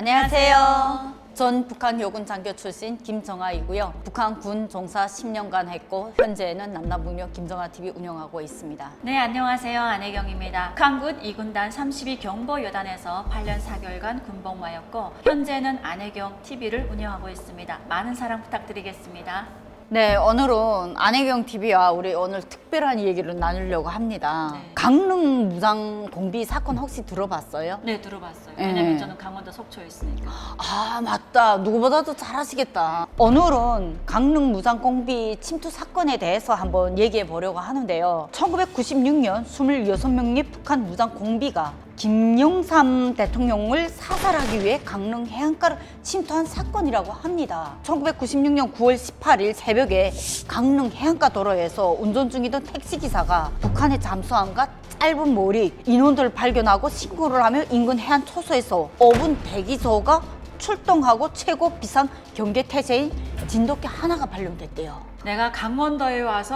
안녕하세요. 전 북한 요군 장교 출신 김정아이고요. 북한 군 종사 10년간 했고 현재는 남남북녀 김정아 TV 운영하고 있습니다. 네, 안녕하세요. 안혜경입니다. 북한군 2군단 32경보여단에서 8년 4개월간 군복무하였고 현재는 안혜경 TV를 운영하고 있습니다. 많은 사랑 부탁드리겠습니다. 네, 오늘은 안혜경 TV와 우리 오늘 특별한 얘기를 나누려고 합니다. 네. 강릉 무장 공비 사건 혹시 들어봤어요? 네, 들어봤어요. 네. 왜냐면 저는 강원도 속초에 있으니까. 아, 맞다. 누구보다도 잘 아시겠다. 오늘은 강릉 무장 공비 침투 사건에 대해서 한번 얘기해 보려고 하는데요. 1996년 26명의 북한 무장 공비가 김영삼 대통령을 사살하기 위해 강릉 해안가를 침투한 사건이라고 합니다. 1996년 9월 18일 새벽에 강릉 해안가 도로에서 운전 중이던 택시기사가 북한의 잠수함과 짧은 머리 인원들을 발견하고 신고를 하며 인근 해안 초소에서 5분 대기소가 출동하고 최고 비상 경계 태세인 진돗개 하나가 발령됐대요. 내가 강원도에 와서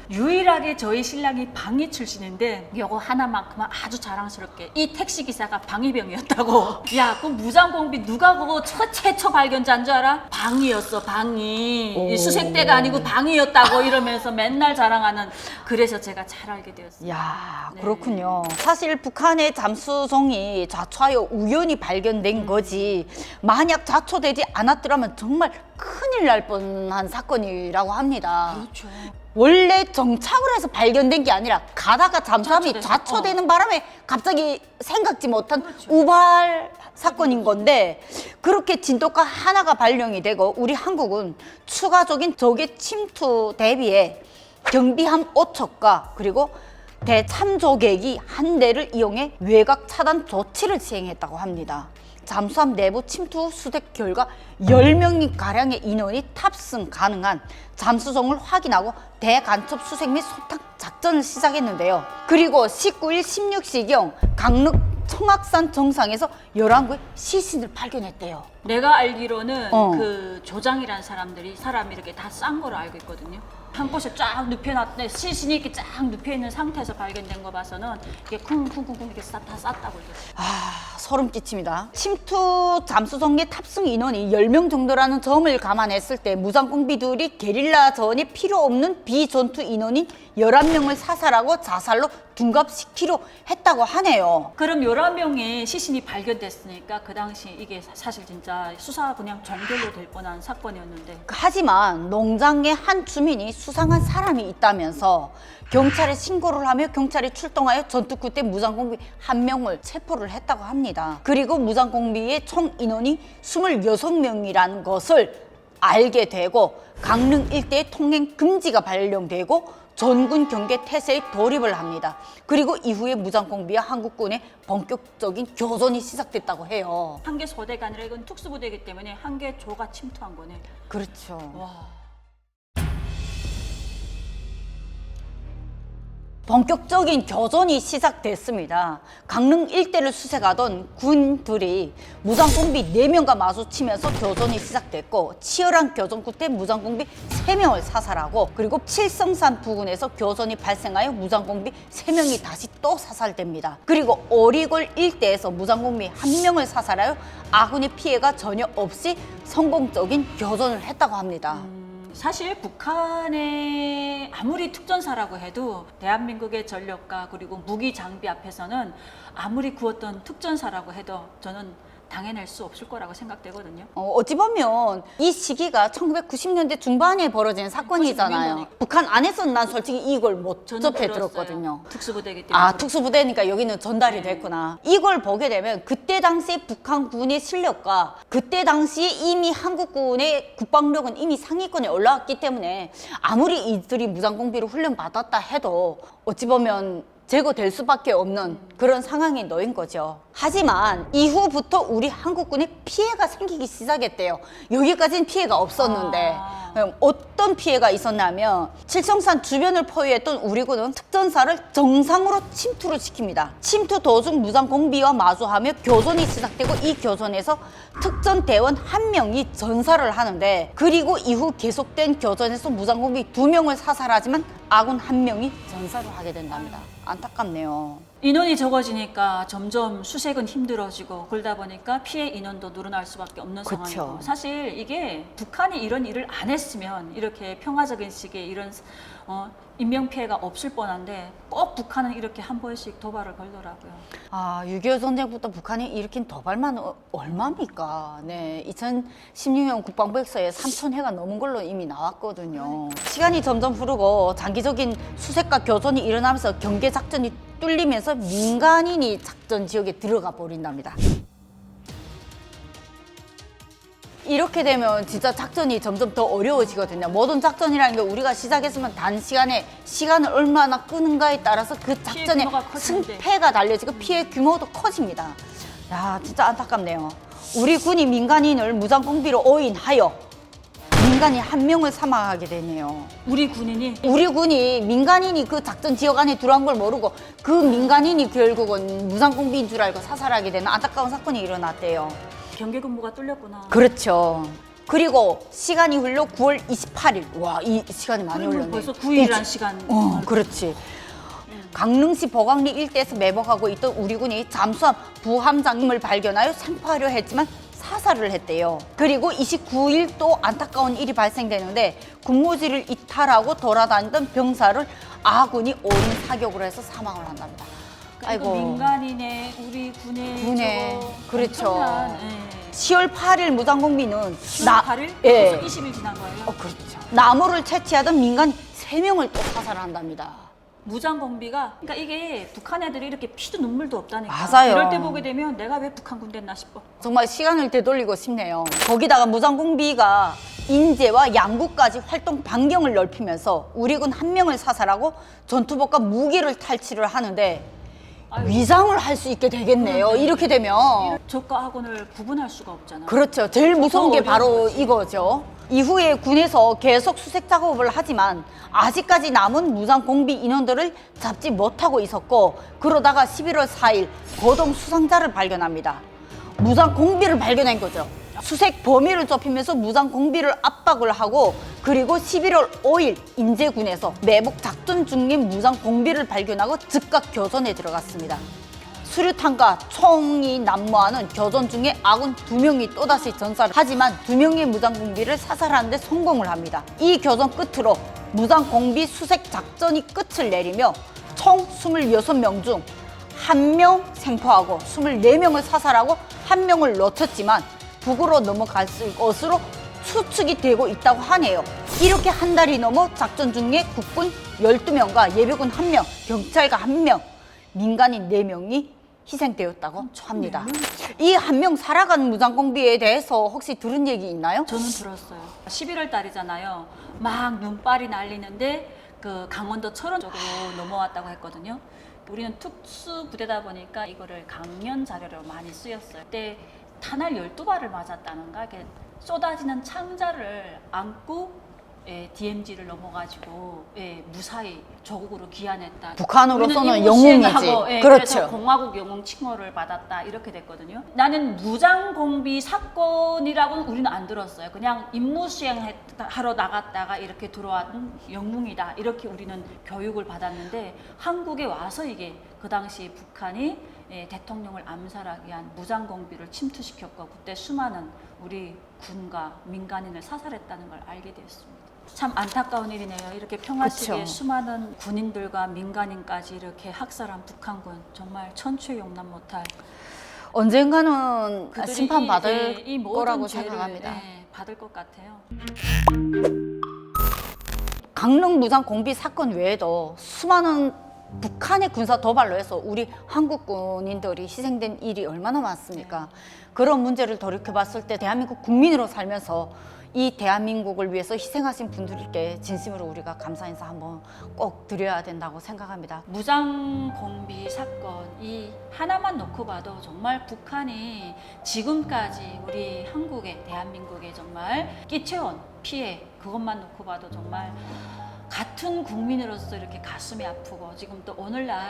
유일하게 저희 신랑이 방위 출신인데 요거 하나만큼은 아주 자랑스럽게 이 택시기사가 방위병이었다고. 야, 그 무장공비 누가 그거 최초 발견자인 줄 알아? 방위였어, 방위. 이 수색대가 아니고 방위였다고 이러면서 맨날 자랑하는. 그래서 제가 잘 알게 되었어요. 야, 네. 그렇군요. 사실 북한의 잠수정이 자초하여 우연히 발견된 거지 만약 자초되지 않았더라면 정말 큰일 날 뻔한 사건이라고 합니다. 그렇죠. 원래 정착을 해서 발견된 게 아니라 가다가 잠수함이 자초돼서, 자초되는 바람에 갑자기 생각지 못한 그렇죠. 우발 사건인 건데 그렇게 진돗개 하나가 발령이 되고 우리 한국은 추가적인 적의 침투 대비해 경비함 5척과 그리고 대참조객이 한 대를 이용해 외곽 차단 조치를 시행했다고 합니다. 잠수함 내부 침투 수색 결과 10명 가량의 인원이 탑승 가능한 잠수정을 확인하고 대간첩 수색 및 소탕 작전을 시작했는데요. 그리고 19일 16시경 강릉 청악산 정상에서 11구의 시신을 발견했대요. 내가 알기로는 어. 그 조장이라는 사람이 이렇게 다 싼 거로 알고 있거든요. 한 곳에 쫙 눕혀놨네. 시신이 이렇게 쫙 눕혀있는 상태에서 발견된 거 봐서는 이게 쿵쿵쿵쿵 이렇게 다 쌌다고 이랬어요. 아, 소름 끼칩니다. 침투 잠수정의 탑승 인원이 10명 정도라는 점을 감안했을 때 무장공비들이 게릴라전이 필요 없는 비전투 인원인 11명을 사살하고 자살로 둔갑시키려 했다고 하네요. 그럼 11명의 시신이 발견됐으니까 그 당시 이게 사실 진짜 수사 그냥 종결로 될 뻔한 사건이었는데 하지만 농장의 한 주민이 수상한 사람이 있다면서 경찰에 신고를 하며 경찰이 출동하여 전투 때 무장공비 1명을 체포를 했다고 합니다. 그리고 무장공비의 총 인원이 26명이라는 것을 알게 되고 강릉 일대의 통행 금지가 발령되고 전군 경계 태세에 돌입을 합니다. 그리고 이후에 무장공비와 한국군의 본격적인 교전이 시작됐다고 해요. 한 개 소대가 아니라 이건 특수부대이기 때문에 한 개 조가 침투한 거네. 그렇죠. 와. 본격적인 교전이 시작됐습니다. 강릉 일대를 수색하던 군들이 무장공비 4명과 마주치면서 교전이 시작됐고 치열한 교전 끝에 무장공비 3명을 사살하고 그리고 칠성산 부근에서 교전이 발생하여 무장공비 3명이 다시 또 사살됩니다. 그리고 오리골 일대에서 무장공비 1명을 사살하여 아군의 피해가 전혀 없이 성공적인 교전을 했다고 합니다. 사실 북한의 아무리 특전사라고 해도 대한민국의 전력과 그리고 무기 장비 앞에서는 아무리 구웠던 특전사라고 해도 저는 당해낼 수 없을 거라고 생각되거든요. 어찌 보면 이 시기가 1990년대 중반에 벌어진 사건이잖아요. 96년이니까. 북한 안에서는 난 솔직히 이걸 못 저는 접해 들었어요. 들었거든요. 특수부대이기 때문에. 아, 특수부대니까 여기는 전달이 네. 됐구나. 이걸 보게 되면 그때 당시에 북한군의 실력과 그때 당시에 이미 한국군의 국방력은 이미 상위권에 올라왔기 때문에 아무리 이들이 무장공비로 훈련받았다 해도 어찌 보면 제거될 수밖에 없는 그런 상황에 놓인 거죠. 하지만 이후부터 우리 한국군에 피해가 생기기 시작했대요. 여기까지는 피해가 없었는데 어떤 피해가 있었냐면 칠성산 주변을 포위했던 우리군은 특전사를 정상으로 침투를 시킵니다. 침투 도중 무장공비와 마주하며 교전이 시작되고 이 교전에서 특전대원 1명이 전사를 하는데 그리고 이후 계속된 교전에서 무장공비 2명을 사살하지만 아군 1명이 전사를 하게 된답니다. 안타깝네요. 인원이 적어지니까 점점 수색은 힘들어지고 그러다 보니까 피해 인원도 늘어날 수밖에 없는 그쵸. 상황이고 사실 이게 북한이 이런 일을 안 했으면 이렇게 평화적인 식의 이런 인명 피해가 없을 뻔한데 꼭 북한은 이렇게 한 번씩 도발을 걸더라고요. 6.25 전쟁부터 북한이 일으킨 도발만 얼마입니까? 네, 2016년 국방부엑서에 3,000회가 넘은 걸로 이미 나왔거든요. 시간이 점점 흐르고 장기적인 수색과 교전이 일어나면서 경계 작전이 뚫리면서 민간인이 작전 지역에 들어가 버린답니다. 이렇게 되면 진짜 작전이 점점 더 어려워지거든요. 모든 작전이라는 게 우리가 시작했으면 단시간에 시간을 얼마나 끄는가에 따라서 그 작전의 규모가 커지는데. 승패가 달려지고 피해 규모도 커집니다. 야, 진짜 안타깝네요. 우리 군이 민간인을 무장공비로 오인하여 민간인 한 명을 사망하게 되네요. 우리 군인이 우리 군이 민간인이 그 작전 지역 안에 들어간 걸 모르고 그 민간인이 결국은 무장공비인 줄 알고 사살하게 되는 안타까운 사건이 일어났대요. 경계 근무가 뚫렸구나. 그렇죠. 그리고 시간이 흘러 9월 28일. 와, 이 시간이 많이 그러면 흘렀네. 벌써 9일이란 시간. 그렇지. 강릉시 버강리 일대에서 매복하고 있던 우리 군이 잠수함 부함장님을 발견하여 생포하려 했지만 사살을 했대요. 그리고 29일 또 안타까운 일이 발생되는데 군무지를 이탈하고 돌아다니던 병사를 아군이 오른 사격으로 해서 사망을 한답니다. 그러니까 민간인의 우리 군의 저거 그렇죠. 엄청난, 10월 8일 무장공비는 10월 8일? 예. 벌써 20일 지난 거예요? 그렇죠. 나무를 채취하던 민간 3명을 또 사살한답니다. 무장공비가 그러니까 이게 북한 애들이 이렇게 피도 눈물도 없다니까. 맞아요. 이럴 때 보게 되면 내가 왜 북한 군대였나 싶어. 정말 시간을 되돌리고 싶네요. 거기다가 무장공비가 인제와 양구까지 활동 반경을 넓히면서 우리 군 1명을 사살하고 전투복과 무기를 탈취를 하는데 아유. 위장을 할 수 있게 되겠네요. 이렇게 되면. 적과 학원을 구분할 수가 없잖아. 그렇죠. 제일 무서운 게 어려운 바로 거지. 이거죠. 이후에 군에서 계속 수색 작업을 하지만 아직까지 남은 무장공비 인원들을 잡지 못하고 있었고 그러다가 11월 4일 고동 수상자를 발견합니다. 무장공비를 발견한 거죠. 수색 범위를 좁히면서 무장공비를 압박을 하고 그리고 11월 5일 인제군에서 매복 작전 중인 무장공비를 발견하고 즉각 교전에 들어갔습니다. 수류탄과 총이 난무하는 교전 중에 아군 2명이 또다시 전사를 하지만 2명의 무장공비를 사살하는 데 성공을 합니다. 이 교전 끝으로 무장공비 수색 작전이 끝을 내리며 총 26명 중 1명 생포하고 24명을 사살하고 1명을 놓쳤지만 북으로 넘어갈 것으로 추측이 되고 있다고 하네요. 이렇게 한 달이 넘어 작전 중에 국군 12명과 예비군 1명, 경찰관 1명, 민간인 4명이 희생되었다고 합니다. 이 1명 살아간 무장공비에 대해서 혹시 들은 얘기 있나요? 저는 들었어요. 11월 달이잖아요. 막 눈발이 날리는데 그 강원도 철원 쪽으로 넘어왔다고 했거든요. 우리는 특수부대다 보니까 이거를 강연 자료로 많이 쓰였어요. 그때 탄알 12발을 맞았다는가 이렇게 쏟아지는 창자를 안고 DMZ를 넘어가지고 무사히 조국으로 귀환했다. 북한으로서는 우리는 영웅이지. 임무수행하고, 그렇죠. 그래서 공화국 영웅 칭호를 받았다 이렇게 됐거든요. 나는 무장공비 사건이라고는 우리는 안 들었어요. 그냥 임무수행하러 나갔다가 이렇게 들어왔던 영웅이다 이렇게 우리는 교육을 받았는데 한국에 와서 이게 그 당시 북한이 대통령을 암살하기 위한 무장공비를 침투시켰고 그때 수많은 우리 군과 민간인을 사살했다는 걸 알게 되었습니다. 참 안타까운 일이네요. 이렇게 평화시기에 그쵸. 수많은 군인들과 민간인까지 이렇게 학살한 북한군 정말 천추에 용납 못할 언젠가는 그들이 심판받을 이 모든 거라고 죄를, 생각합니다. 받을 것 같아요. 강릉 무장공비 사건 외에도 수많은 북한의 군사 도발로 해서 우리 한국 군인들이 희생된 일이 얼마나 많습니까? 그런 문제를 돌이켜봤을 때 대한민국 국민으로 살면서 이 대한민국을 위해서 희생하신 분들께 진심으로 우리가 감사 인사 한번 꼭 드려야 된다고 생각합니다. 무장공비 사건 이 하나만 놓고 봐도 정말 북한이 지금까지 우리 한국에 대한민국에 정말 끼쳐온 피해 그것만 놓고 봐도 정말 같은 국민으로서 이렇게 가슴이 아프고 지금 또 오늘날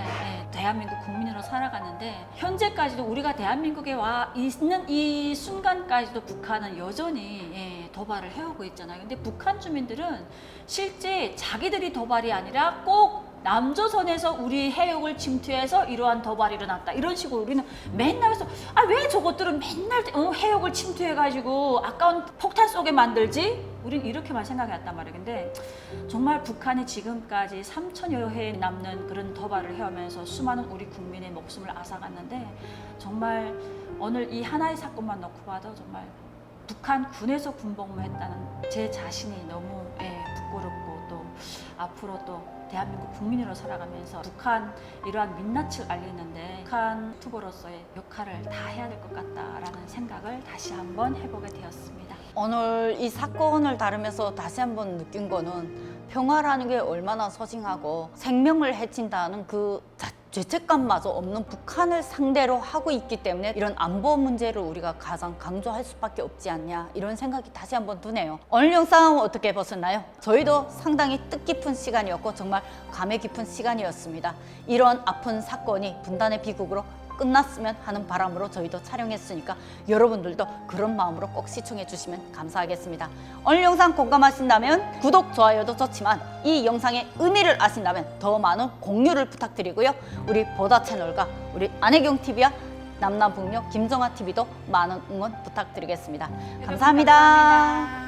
대한민국 국민으로 살아가는데 현재까지도 우리가 대한민국에 와 있는 이 순간까지도 북한은 여전히 도발을 해오고 있잖아요. 근데 북한 주민들은 실제 자기들이 도발이 아니라 꼭 남조선에서 우리 해역을 침투해서 이러한 도발이 일어났다. 이런 식으로 우리는 맨날 해서 왜 저것들은 맨날 해역을 침투해가지고 아까운 폭탄 쏘게 만들지? 우린 이렇게만 생각했단 말이에요. 근데 정말 북한이 지금까지 3천여 회 남는 그런 도발을 해오면서 수많은 우리 국민의 목숨을 앗아갔는데 정말 오늘 이 하나의 사건만 놓고 봐도 정말 북한 군에서 군복무했다는 제 자신이 너무 부끄럽고 또 앞으로 또 대한민국 국민으로 살아가면서 북한 이러한 민낯을 알리는데 북한 투보로서의 역할을 다 해야 될 것 같다라는 생각을 다시 한번 해보게 되었습니다. 오늘 이 사건을 다루면서 다시 한번 느낀 거는 평화라는 게 얼마나 소중하고 생명을 해친다는 그 죄책감마저 없는 북한을 상대로 하고 있기 때문에 이런 안보 문제를 우리가 가장 강조할 수밖에 없지 않냐 이런 생각이 다시 한번 드네요. 오늘 영상 어떻게 보셨나요? 저희도 상당히 뜻깊은 시간이었고 정말 감회 깊은 시간이었습니다. 이런 아픈 사건이 분단의 비극으로 끝났으면 하는 바람으로 저희도 촬영했으니까 여러분들도 그런 마음으로 꼭 시청해 주시면 감사하겠습니다. 오늘 영상 공감하신다면 구독, 좋아요도 좋지만 이 영상의 의미를 아신다면 더 많은 공유를 부탁드리고요. 우리 보다 채널과 우리 안혜경TV와 남남북녀 김정아TV도 많은 응원 부탁드리겠습니다. 감사합니다.